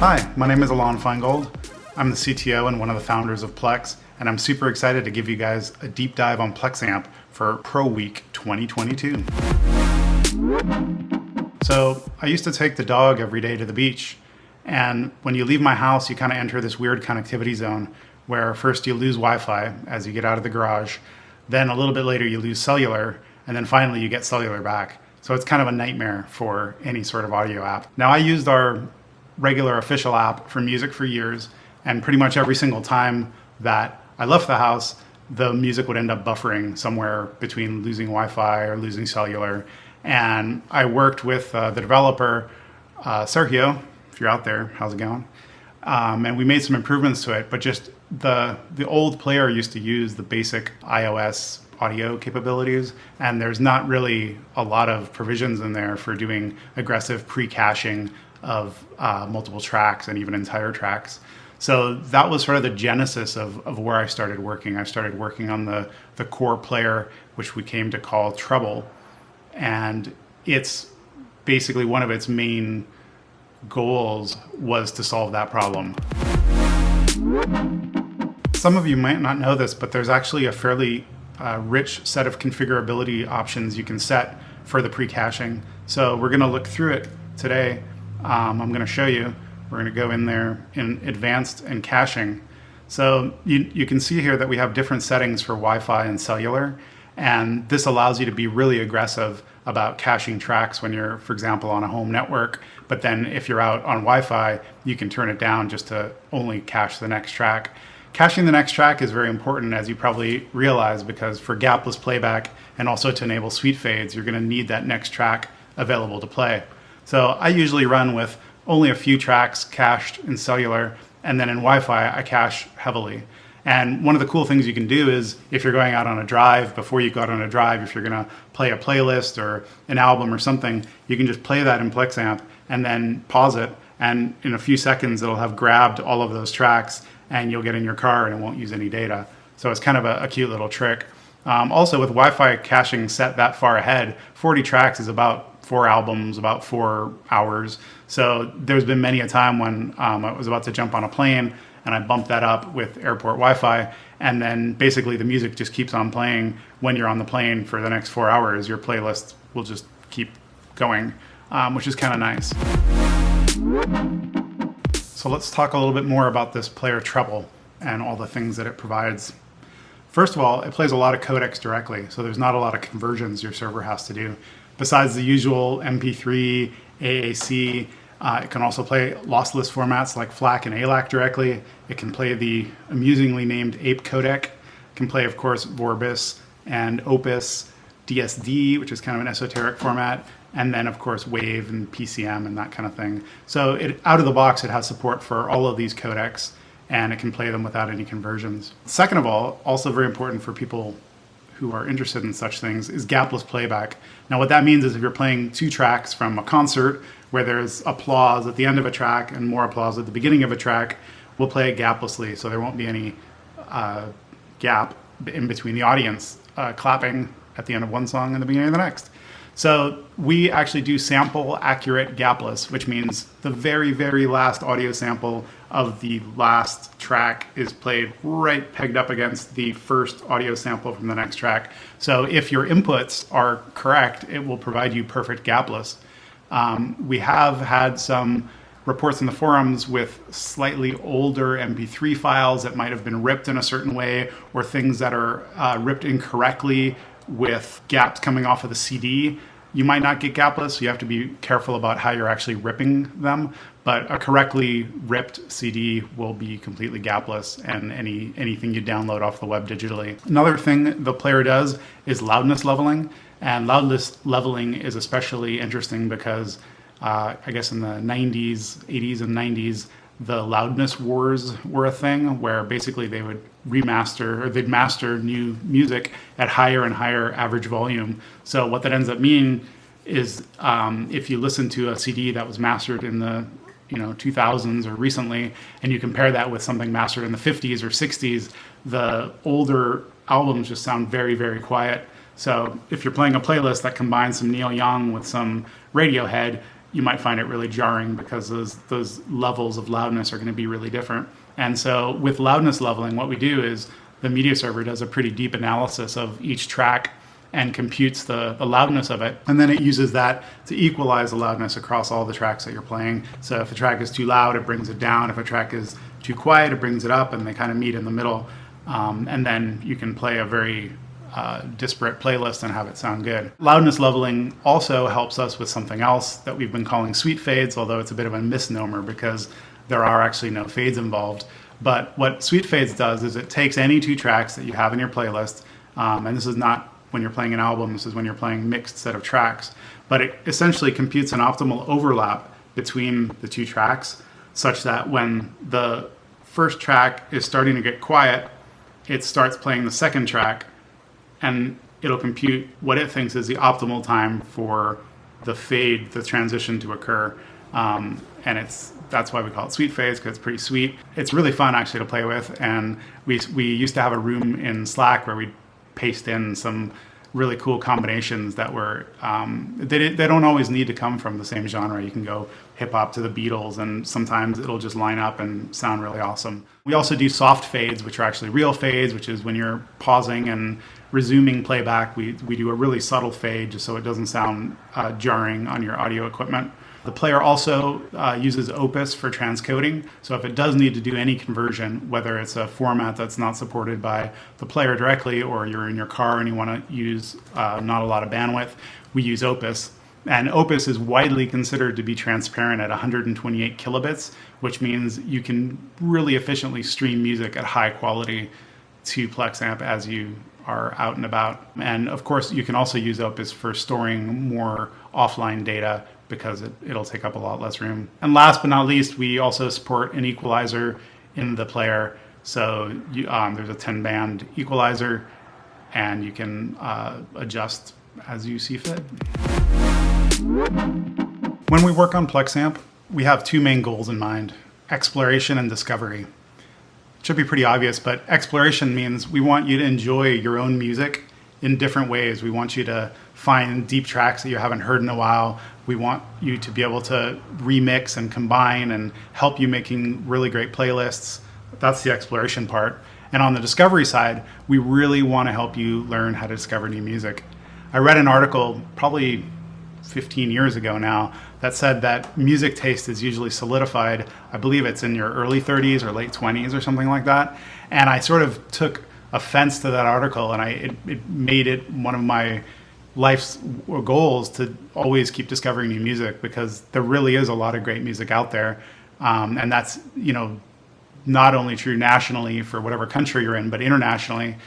Hi, my name is Elan Feingold. I'm the CTO and one of the founders of Plex, and I'm super excited to give you guys a deep dive on Plexamp for Pro Week 2022. So I used to take the dog every day to the beach, and when you leave my house, you kind of enter this weird connectivity zone where first you lose Wi-Fi as you get out of the garage, then a little bit later you lose cellular, and then finally you get cellular back. So it's kind of a nightmare for any sort of audio app. Now, I used our regular official app for music for years, and pretty much every single time that I left the house, the music would end up buffering somewhere between losing Wi-Fi or losing cellular. And I worked with the developer, Sergio, if you're out there, how's it going? And we made some improvements to it, but just the old player used to use the basic iOS audio capabilities, and there's not really a lot of provisions in there for doing aggressive pre-caching of multiple tracks and even entire tracks. So that was sort of the genesis of where I started working. I started working on the core player, which we came to call Treble. And it's basically one of its main goals was to solve that problem. Some of you might not know this, but there's actually a fairly rich set of configurability options you can set for the pre-caching. So we're going to look through it today. I'm going to show you. We're going to go in there in advanced and caching. So you can see here that we have different settings for Wi-Fi and cellular, and this allows you to be really aggressive about caching tracks when you're, for example, on a home network. But then if you're out on Wi-Fi, you can turn it down just to only cache the next track. Caching the next track is very important, as you probably realize, because for gapless playback and also to enable sweep fades, you're going to need that next track available to play. So I usually run with only a few tracks cached in cellular, and then in Wi-Fi I cache heavily. And one of the cool things you can do is, if you're going out on a drive, before you go out on a drive, if you're going to play a playlist or an album or something, you can just play that in Plexamp and then pause it, and in a few seconds it'll have grabbed all of those tracks, and you'll get in your car and it won't use any data. So it's kind of a cute little trick. Also, with Wi-Fi caching set that far ahead, 40 tracks is about 4 albums, about 4 hours. So there's been many a time when I was about to jump on a plane and I bumped that up with airport Wi-Fi, and then basically the music just keeps on playing when you're on the plane for the next 4 hours. Your playlist will just keep going, which is kind of nice. So let's talk a little bit more about this player Treble and all the things that it provides. First of all, it plays a lot of codecs directly, so there's not a lot of conversions your server has to do. Besides the usual MP3, AAC, it can also play lossless formats like FLAC and ALAC directly. It can play the amusingly named APE codec. It can play, of course, Vorbis and Opus, DSD, which is kind of an esoteric format, and then, of course, WAVE and PCM and that kind of thing. So out of the box, it has support for all of these codecs, and it can play them without any conversions. Second of all, also very important for people who are interested in such things, is gapless playback. Now, what that means is if you're playing 2 tracks from a concert where there's applause at the end of a track and more applause at the beginning of a track, we'll play it gaplessly, so there won't be any gap in between the audience clapping at the end of one song and the beginning of the next. So we actually do sample accurate gapless, which means the very, very last audio sample of the last track is played right pegged up against the first audio sample from the next track. So if your inputs are correct, it will provide you perfect gapless. We have had some reports in the forums with slightly older MP3 files that might have been ripped in a certain way, or things that are ripped incorrectly with gaps coming off of the CD. You might not get gapless, so you have to be careful about how you're actually ripping them, but a correctly ripped CD will be completely gapless, and anything you download off the web digitally. Another thing the player does is loudness leveling, and loudness leveling is especially interesting because I guess in the 90s, 80s and 90s, the loudness wars were a thing where basically they would they'd master new music at higher and higher average volume. So what that ends up meaning is if you listen to a CD that was mastered in the 2000s or recently, and you compare that with something mastered in the 50s or 60s, the older albums just sound very, very quiet. So if you're playing a playlist that combines some Neil Young with some Radiohead, you might find it really jarring because those levels of loudness are going to be really different. And so with loudness leveling, what we do is the media server does a pretty deep analysis of each track and computes the loudness of it. And then it uses that to equalize the loudness across all the tracks that you're playing. So if a track is too loud, it brings it down. If a track is too quiet, it brings it up, and they kind of meet in the middle. And then you can play a very disparate playlist and have it sound good. Loudness leveling also helps us with something else that we've been calling sweet fades, although it's a bit of a misnomer because there are actually no fades involved. But what sweet fades does is it takes any two tracks that you have in your playlist, and this is not when you're playing an album, this is when you're playing mixed set of tracks, but it essentially computes an optimal overlap between the two tracks such that when the first track is starting to get quiet, it starts playing the second track, and it'll compute what it thinks is the optimal time for the fade, the transition to occur. And that's why we call it sweet fades, because it's pretty sweet. It's really fun actually to play with, and we used to have a room in Slack where we'd paste in some really cool combinations that were, they don't always need to come from the same genre. You can go hip hop to the Beatles, and sometimes it'll just line up and sound really awesome. We also do soft fades, which are actually real fades, which is when you're pausing and resuming playback. We do a really subtle fade just so it doesn't sound jarring on your audio equipment. The player also uses Opus for transcoding. So if it does need to do any conversion, whether it's a format that's not supported by the player directly, or you're in your car and you want to use not a lot of bandwidth, we use Opus. And Opus is widely considered to be transparent at 128 kilobits, which means you can really efficiently stream music at high quality to Plexamp as you are out and about. And of course, you can also use Opus for storing more offline data because it'll take up a lot less room. And last but not least, we also support an equalizer in the player. So there's a 10-band equalizer, and you can adjust as you see fit. When we work on Plexamp, we have two main goals in mind: exploration and discovery. It should be pretty obvious, but exploration means we want you to enjoy your own music in different ways. We want you to find deep tracks that you haven't heard in a while. We want you to be able to remix and combine and help you making really great playlists. That's the exploration part. And on the discovery side, we really want to help you learn how to discover new music. I read an article probably 15 years ago now that said that music taste is usually solidified, I believe it's in your early 30s or late 20s or something like that. And I sort of took offense to that article, and it made it one of my life's goals to always keep discovering new music, because there really is a lot of great music out there. And that's, not only true nationally for whatever country you're in, but internationally,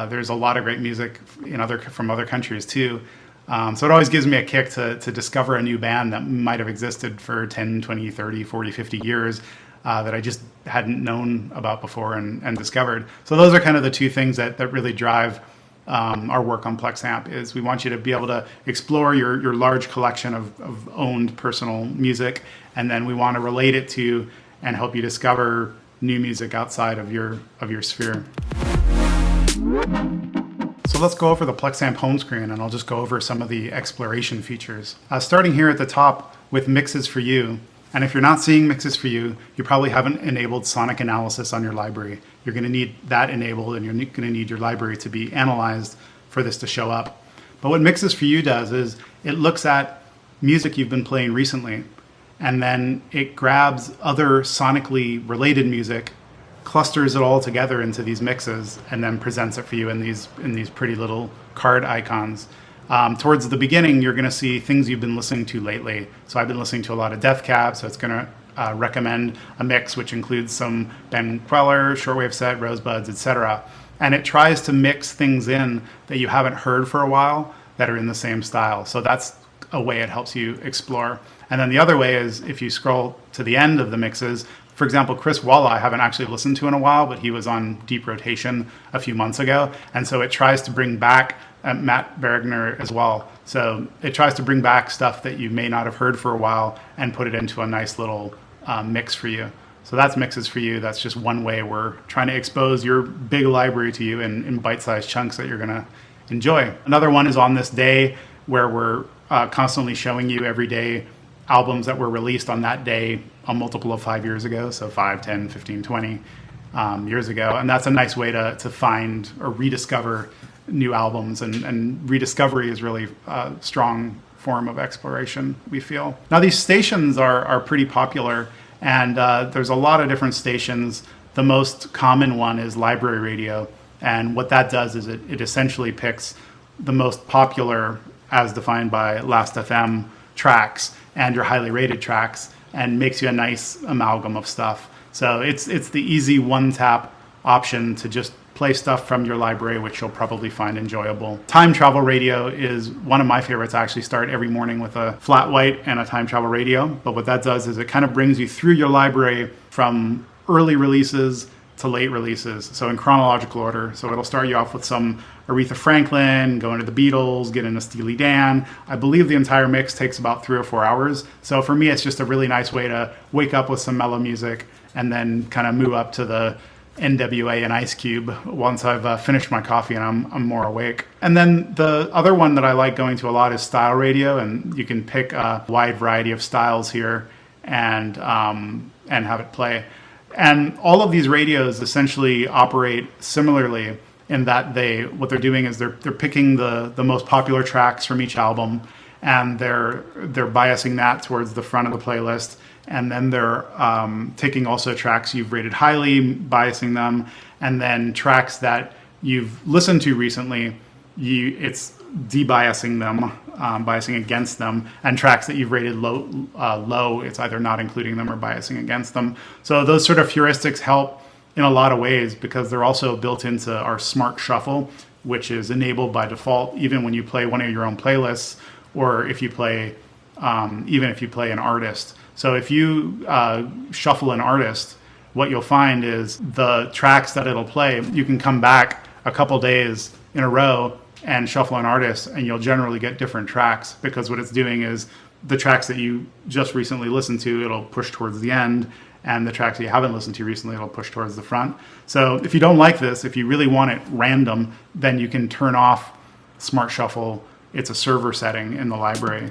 there's a lot of great music from other countries too. So it always gives me a kick to discover a new band that might have existed for 10, 20, 30, 40, 50 years that I just hadn't known about before and discovered. So those are kind of the two things that really drive our work on Plexamp. Is we want you to be able to explore your large collection of owned personal music, and then we want to relate it to and help you discover new music outside of your sphere. So let's go over the Plexamp home screen, and I'll just go over some of the exploration features. Starting here at the top with Mixes for You. And if you're not seeing Mixes for You, you probably haven't enabled sonic analysis on your library. You're going to need that enabled, and you're going to need your library to be analyzed for this to show up. But what Mixes for You does is it looks at music you've been playing recently, and then it grabs other sonically related music, clusters it all together into these mixes, and then presents it for you in these pretty little card icons. Towards the beginning, you're going to see things you've been listening to lately. So I've been listening to a lot of Death Cab, so it's going to recommend a mix which includes some Ben Queller, Shortwave Set, Rosebuds, etc. And it tries to mix things in that you haven't heard for a while that are in the same style. So that's a way it helps you explore. And then the other way is if you scroll to the end of the mixes. For example, Chris Walla, I haven't actually listened to in a while, but he was on deep rotation a few months ago. And so it tries to bring back Matt Bergner as well. So it tries to bring back stuff that you may not have heard for a while and put it into a nice little mix for you. So that's Mixes for You. That's just one way we're trying to expose your big library to you in bite-sized chunks that you're going to enjoy. Another one is On This Day, where we're constantly showing you every day albums that were released on that day a multiple of 5 years ago, so 5, 10, 15, 20 years ago. And that's a nice way to find or rediscover new albums, and rediscovery is really a strong form of exploration, we feel. Now, these stations are pretty popular, and there's a lot of different stations. The most common one is library radio, and what that does is it essentially picks the most popular, as defined by Last.fm, tracks and your highly rated tracks, and makes you a nice amalgam of stuff. So it's the easy one-tap option to just play stuff from your library, which you'll probably find enjoyable. Time travel radio is one of my favorites. I actually start every morning with a flat white and a time travel radio. But what that does is it kind of brings you through your library from early releases to late releases, so in chronological order. So it'll start you off with some Aretha Franklin, go into the Beatles, get into Steely Dan. I believe the entire mix takes about 3 or 4 hours. So for me, it's just a really nice way to wake up with some mellow music and then kind of move up to the NWA and Ice Cube once I've finished my coffee and I'm more awake. And then the other one that I like going to a lot is style radio, and you can pick a wide variety of styles here and have it play. And all of these radios essentially operate similarly in that what they're doing is they're picking the most popular tracks from each album, and they're biasing that towards the front of the playlist. And then they're taking also tracks you've rated highly, biasing them, and then tracks that you've listened to recently, it's debiasing them, biasing against them, and tracks that you've rated low, it's either not including them or biasing against them. So those sort of heuristics help in a lot of ways because they're also built into our smart shuffle, which is enabled by default even when you play one of your own playlists, or if you play, even if you play an artist. So if you shuffle an artist, what you'll find is the tracks that it'll play, you can come back a couple days in a row and shuffle an artist, and you'll generally get different tracks, because what it's doing is the tracks that you just recently listened to, it'll push towards the end, and the tracks that you haven't listened to recently, it'll push towards the front. So if you don't like this, if you really want it random, then you can turn off Smart Shuffle. It's a server setting in the library.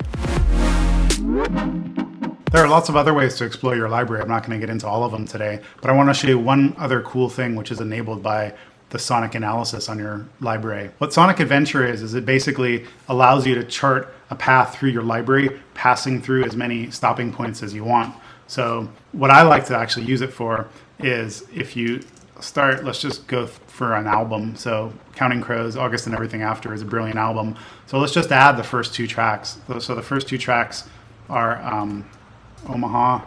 There are lots of other ways to explore your library. I'm not going to get into all of them today, but I want to show you one other cool thing which is enabled by the sonic analysis on your library. What Sonic Adventure is it basically allows you to chart a path through your library, passing through as many stopping points as you want. So what I like to actually use it for is if you start, let's just go for an album. So Counting Crows, August and Everything After is a brilliant album. So let's just add the first 2 tracks. So the first 2 tracks are Omaha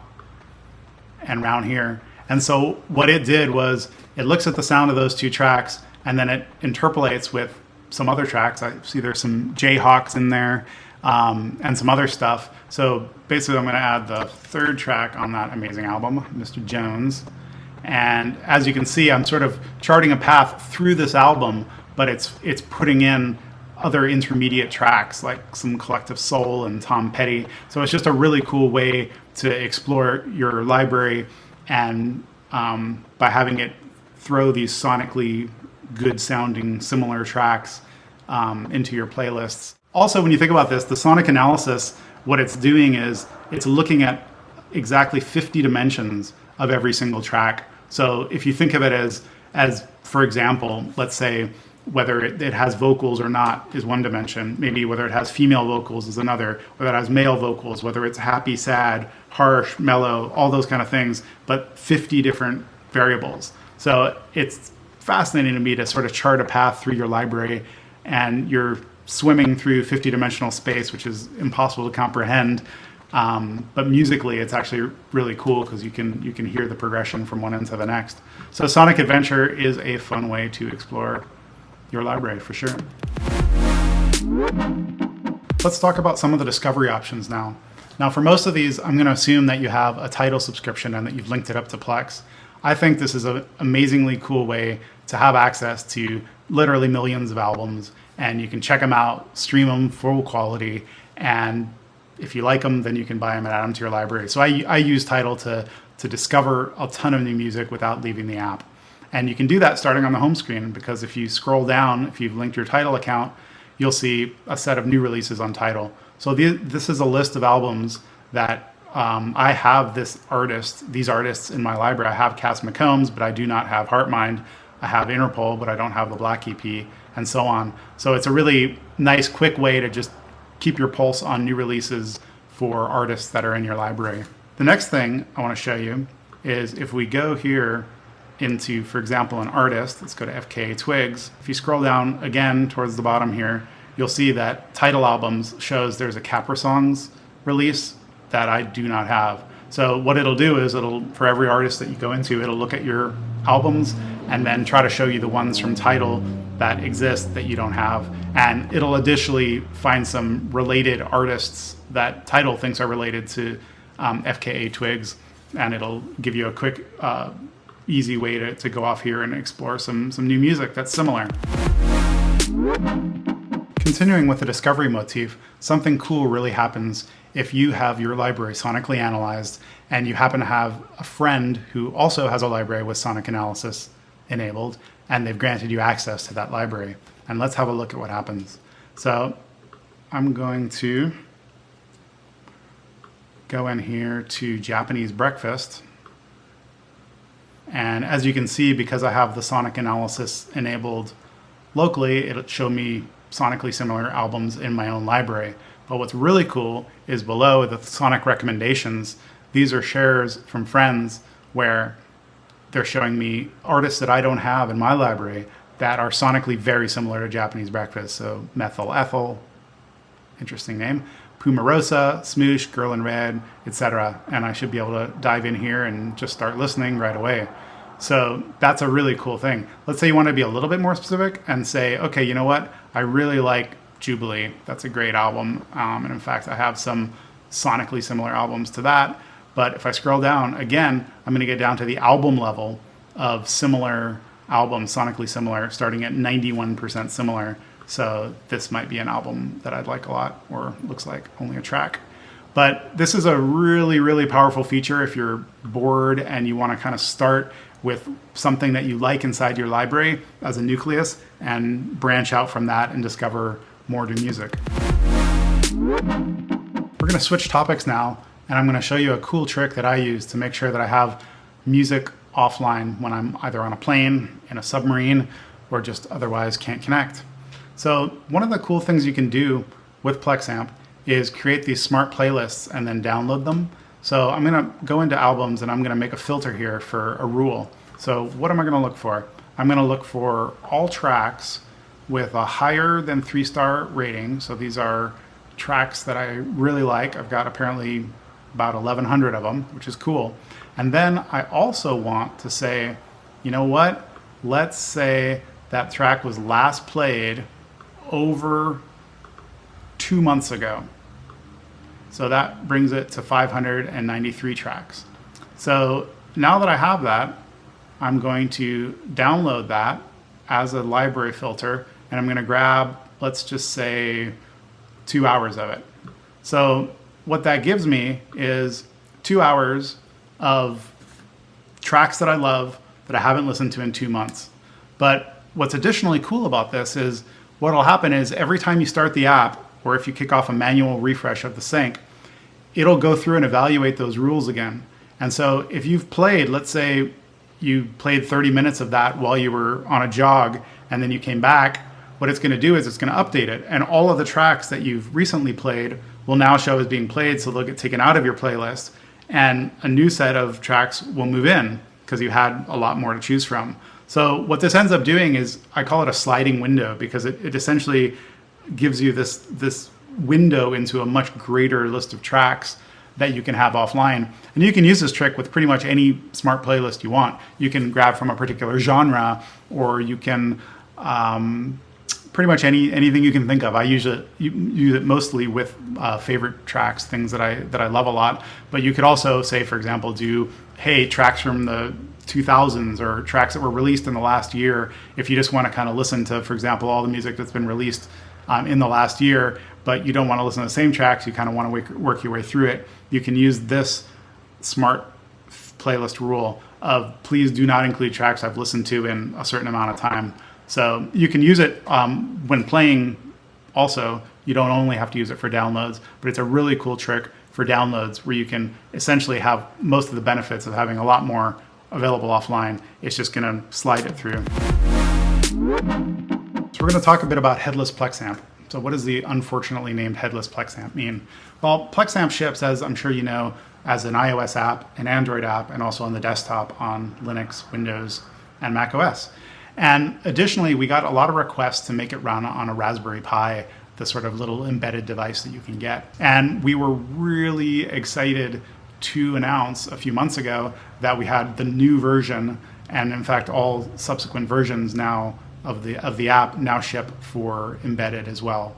and Round Here. And so what it did was it looks at the sound of those 2 tracks, and then it interpolates with some other tracks. I see there's some Jayhawks in there and some other stuff. So basically I'm going to add the 3rd track on that amazing album, Mr. Jones. And as you can see, I'm sort of charting a path through this album, but it's putting in other intermediate tracks like some Collective Soul and Tom Petty. So it's just a really cool way to explore your library, and by having it throw these sonically good sounding similar tracks into your playlists. Also, when you think about this, the sonic analysis, what it's doing is it's looking at exactly 50 dimensions of every single track. So if you think of it as for example, let's say whether it has vocals or not is one dimension, maybe whether it has female vocals is another, whether it has male vocals, whether it's happy, sad, harsh, mellow, all those kind of things, but 50 different variables. So it's fascinating to me to sort of chart a path through your library, and you're swimming through 50-dimensional space, which is impossible to comprehend. But musically, it's actually really cool because you can hear the progression from one end to the next. So Sonic Adventure is a fun way to explore your library for sure. Let's talk about some of the discovery options now. Now, for most of these, I'm going to assume that you have a Tidal subscription and that you've linked it up to Plex. I think this is an amazingly cool way to have access to literally millions of albums, and you can check them out, stream them full quality, and if you like them, then you can buy them and add them to your library. So I use Tidal to discover a ton of new music without leaving the app. And you can do that starting on the home screen, because if you scroll down, if you've linked your Tidal account, you'll see a set of new releases on Tidal. So this is a list of albums that I have these artists in my library. I have Cass McCombs, but I do not have Heartmind. I have Interpol, but I don't have the Black EP, and so on. So it's a really nice, quick way to just keep your pulse on new releases for artists that are in your library. The next thing I want to show you is if we go here into, for example, an artist, let's go to FKA Twigs. If you scroll down again towards the bottom here, you'll see that Title Albums shows there's a Capra Songs release that I do not have. So what it'll do is for every artist that you go into, it'll look at your albums and then try to show you the ones from Title that exist that you don't have. And it'll additionally find some related artists that Title thinks are related to FKA Twigs, and it'll give you a quick, easy way to go off here and explore some new music that's similar. Continuing with the discovery motif, something cool really happens if you have your library sonically analyzed and you happen to have a friend who also has a library with sonic analysis enabled, and they've granted you access to that library. And let's have a look at what happens. So I'm going to go in here to Japanese Breakfast. And as you can see, because I have the sonic analysis enabled locally, it'll show me sonically similar albums in my own library. But what's really cool is below the sonic recommendations, these are shares from friends where they're showing me artists that I don't have in my library that are sonically very similar to Japanese Breakfast. So Methyl Ethyl, interesting name, Pumarosa, Smoosh, Girl in Red, etc. And I should be able to dive in here and just start listening right away. So that's a really cool thing. Let's say you want to be a little bit more specific and say, okay, you know what? I really like Jubilee. That's a great album. And in fact, I have some sonically similar albums to that. But if I scroll down, again, I'm going to get down to the album level of similar albums, sonically similar, starting at 91% similar. So this might be an album that I'd like a lot, or looks like only a track. But this is a really, really powerful feature if you're bored and you want to kind of start with something that you like inside your library as a nucleus and branch out from that and discover more new music. We're going to switch topics now, and I'm going to show you a cool trick that I use to make sure that I have music offline when I'm either on a plane, in a submarine, or just otherwise can't connect. So one of the cool things you can do with Plexamp is create these smart playlists and then download them. So I'm going to go into albums and I'm going to make a filter here for a rule. So what am I going to look for? I'm going to look for all tracks with a higher than 3-star rating. So these are tracks that I really like. I've got apparently about 1,100 of them, which is cool. And then I also want to say, you know what? Let's say that track was last played over 2 months ago. So that brings it to 593 tracks. So now that I have that, I'm going to download that as a library filter, and I'm going to grab, let's just say, 2 hours of it. So what that gives me is 2 hours of tracks that I love that I haven't listened to in 2 months. But what's additionally cool about this is what will happen is every time you start the app, or if you kick off a manual refresh of the sync, it'll go through and evaluate those rules again. And so if you've played, let's say you played 30 minutes of that while you were on a jog, and then you came back, what it's going to do is it's going to update it. And all of the tracks that you've recently played will now show as being played, so they'll get taken out of your playlist, and a new set of tracks will move in because you had a lot more to choose from. So what this ends up doing is, I call it a sliding window, because it essentially gives you this window into a much greater list of tracks that you can have offline. And you can use this trick with pretty much any smart playlist you want. You can grab from a particular genre, or you can pretty much anything you can think of. I use it mostly with favorite tracks, things that I love a lot. But you could also say, for example, do, hey, tracks from the 2000s, or tracks that were released in the last year. If you just want to kind of listen to, for example, all the music that's been released in the last year, but you don't want to listen to the same tracks, you kind of want to work your way through it, you can use this smart playlist rule of please do not include tracks I've listened to in a certain amount of time. So you can use it when playing also You don't only have to use it for downloads, but it's a really cool trick for downloads where you can essentially have most of the benefits of having a lot more available offline. It's just going to slide it through. So we're going to talk a bit about Headless Plexamp. So what does the unfortunately named Headless Plexamp mean? Well, Plexamp ships, as I'm sure you know, as an iOS app, an Android app, and also on the desktop on Linux, Windows, and Mac OS. And additionally, we got a lot of requests to make it run on a Raspberry Pi, the sort of little embedded device that you can get. And we were really excited to announce a few months ago that we had the new version, and in fact all subsequent versions now of the app now ship for embedded as well.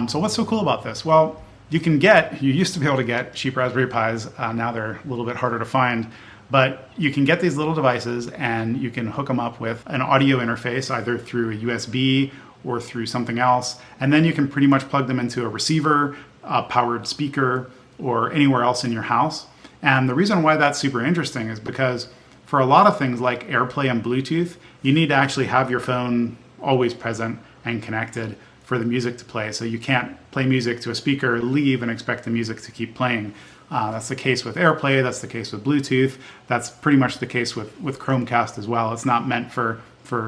So what's so cool about this? Well, you used to be able to get cheap Raspberry Pis, now they're a little bit harder to find, but you can get these little devices and you can hook them up with an audio interface either through a USB or through something else, and then you can pretty much plug them into a receiver, a powered speaker, or anywhere else in your house. And the reason why that's super interesting is because for a lot of things like AirPlay and Bluetooth, you need to actually have your phone always present and connected for the music to play. So you can't play music to a speaker, leave, and expect the music to keep playing. That's the case with AirPlay, that's the case with Bluetooth, that's pretty much the case with Chromecast as well. It's not meant for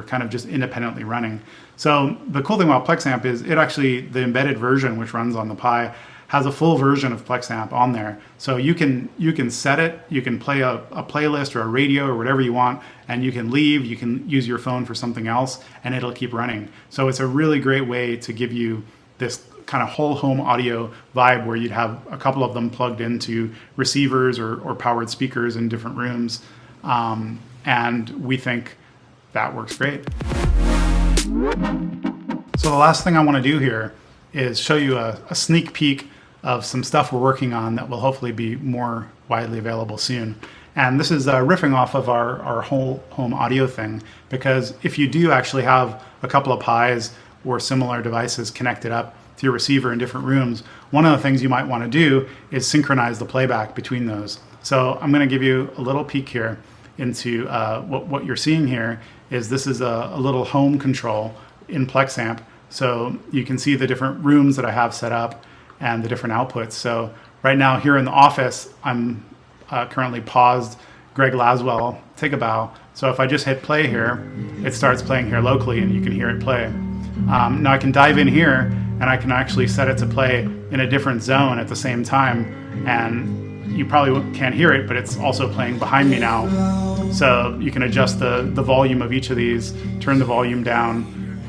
kind of just independently running. So the cool thing about Plexamp is the embedded version, which runs on the Pi, has a full version of Plexamp on there. So you can set it, you can play a playlist or a radio or whatever you want, and you can leave, you can use your phone for something else, and it'll keep running. So it's a really great way to give you this kind of whole home audio vibe where you'd have a couple of them plugged into receivers or powered speakers in different rooms. And we think that works great. So the last thing I want to do here is show you a sneak peek of some stuff we're working on that will hopefully be more widely available soon. And this is riffing off of our whole home audio thing, because if you do actually have a couple of Pis or similar devices connected up to your receiver in different rooms, one of the things you might want to do is synchronize the playback between those. So I'm going to give you a little peek here into what you're seeing here is this is a little home control in Plexamp. So you can see the different rooms that I have set up and the different outputs. So right now here in the office, I'm currently paused Greg Laswell, Take a Bow. So if I just hit play here, it starts playing here locally and you can hear it play. Now I can dive in here and I can actually set it to play in a different zone at the same time. And you probably can't hear it, but it's also playing behind me now. So you can adjust the volume of each of these, turn the volume down,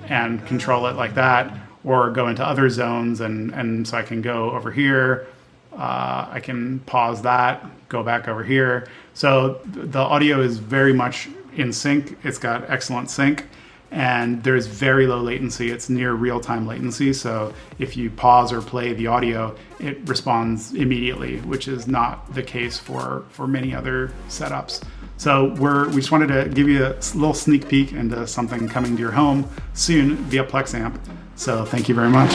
and control it like that, or go into other zones. And so I can go over here, I can pause that, go back over here. So the audio is very much in sync. It's got excellent sync, and there's very low latency. It's near real-time latency. So if you pause or play the audio, it responds immediately, which is not the case for many other setups. So we just wanted to give you a little sneak peek into something coming to your home soon via Plexamp. So thank you very much.